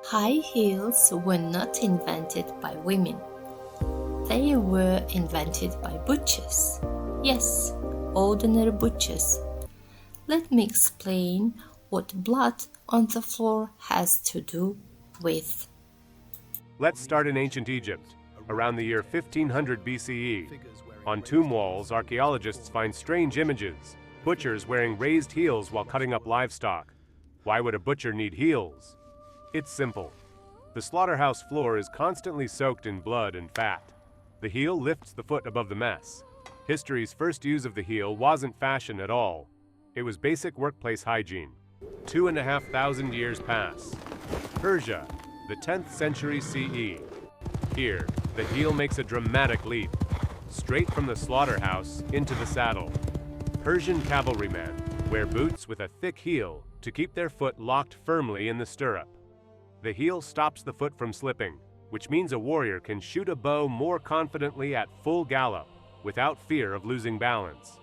High heels were not invented by women. They were invented by butchers. Yes, ordinary butchers. Let me explain what blood on the floor has to do with. Let's start in ancient Egypt, around the year 1500 BCE. On tomb walls, archaeologists find strange images, butchers wearing raised heels while cutting up livestock. Why would a butcher need heels? It's simple. The slaughterhouse floor is constantly soaked in blood and fat. The heel lifts the foot above the mess. History's first use of the heel wasn't fashion at all. It was basic workplace hygiene. 2,500 years pass. Persia, the 10th century CE. Here, the heel makes a dramatic leap, straight from the slaughterhouse into the saddle. Persian cavalrymen wear boots with a thick heel to keep their foot locked firmly in the stirrup. The heel stops the foot from slipping, which means a warrior can shoot a bow more confidently at full gallop, without fear of losing balance.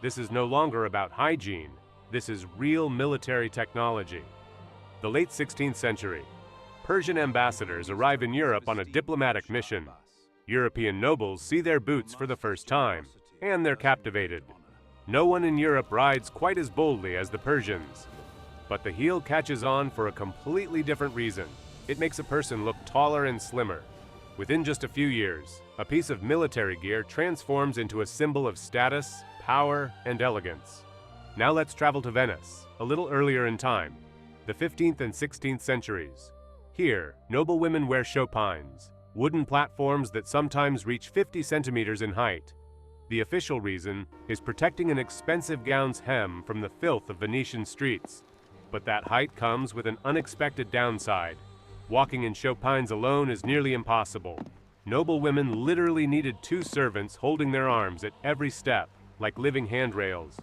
This is no longer about hygiene, this is real military technology. The late 16th century. Persian ambassadors arrive in Europe on a diplomatic mission. European nobles see their boots for the first time, and they're captivated. No one in Europe rides quite as boldly as the Persians. But the heel catches on for a completely different reason. It makes a person look taller and slimmer. Within just a few years, a piece of military gear transforms into a symbol of status, power, and elegance. Now let's travel to Venice, a little earlier in time, the 15th and 16th centuries. Here, noblewomen wear chopines, wooden platforms that sometimes reach 50 centimeters in height. The official reason is protecting an expensive gown's hem from the filth of Venetian streets. But that height comes with an unexpected downside. Walking in chopines alone is nearly impossible. Noble women literally needed two servants holding their arms at every step, like living handrails.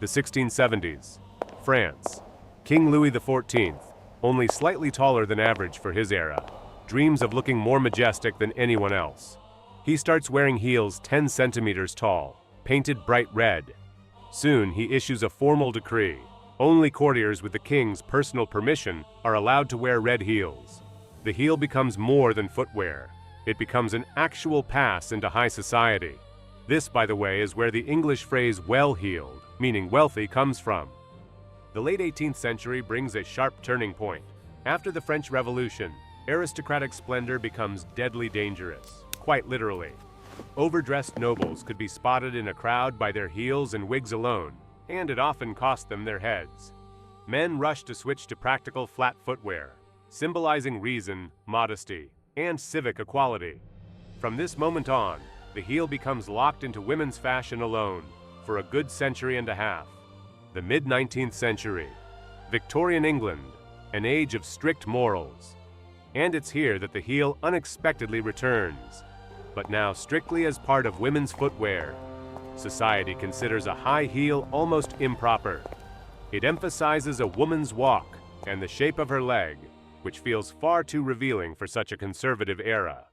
The 1670s. France. King Louis XIV, only slightly taller than average for his era, dreams of looking more majestic than anyone else. He starts wearing heels 10 centimeters tall, painted bright red. Soon he issues a formal decree. Only courtiers with the king's personal permission are allowed to wear red heels. The heel becomes more than footwear. It becomes an actual pass into high society. This, by the way, is where the English phrase well-heeled, meaning wealthy, comes from. The late 18th century brings a sharp turning point. After the French Revolution, aristocratic splendor becomes deadly dangerous, quite literally. Overdressed nobles could be spotted in a crowd by their heels and wigs alone, and it often cost them their heads. Men rushed to switch to practical flat footwear, symbolizing reason, modesty, and civic equality. From this moment on, the heel becomes locked into women's fashion alone for a good century and a half. The mid-19th century. Victorian England, an age of strict morals. And it's here that the heel unexpectedly returns, but now strictly as part of women's footwear. Society considers a high heel almost improper. It emphasizes a woman's walk and the shape of her leg, which feels far too revealing for such a conservative era.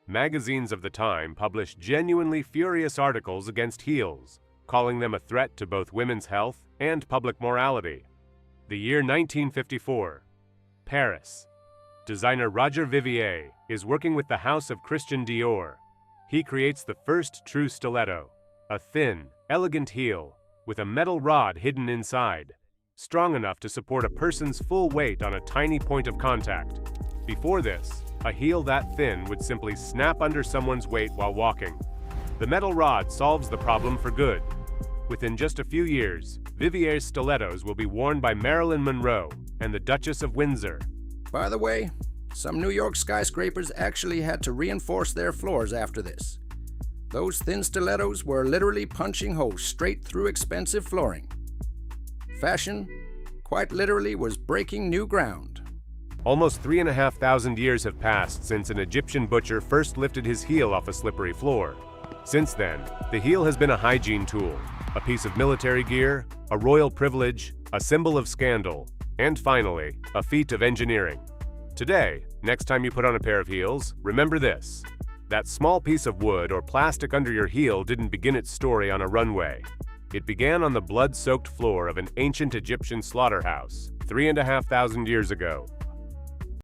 Magazines of the time published genuinely furious articles against heels, calling them a threat to both women's health and public morality. The year 1954. Paris. Designer Roger Vivier is working with the house of Christian Dior. He creates the first true stiletto. A thin, elegant heel with a metal rod hidden inside, strong enough to support a person's full weight on a tiny point of contact. Before this, a heel that thin would simply snap under someone's weight while walking. The metal rod solves the problem for good. Within just a few years, Vivier's stilettos will be worn by Marilyn Monroe and the Duchess of Windsor. By the way, some New York skyscrapers actually had to reinforce their floors after this. Those thin stilettos were literally punching holes straight through expensive flooring. Fashion, quite literally, was breaking new ground. Almost 3,500 years have passed since an Egyptian butcher first lifted his heel off a slippery floor. Since then, the heel has been a hygiene tool, a piece of military gear, a royal privilege, a symbol of scandal, and finally, a feat of engineering. Today, next time you put on a pair of heels, remember this. That small piece of wood or plastic under your heel didn't begin its story on a runway. It began on the blood-soaked floor of an ancient Egyptian slaughterhouse 3,500 years ago.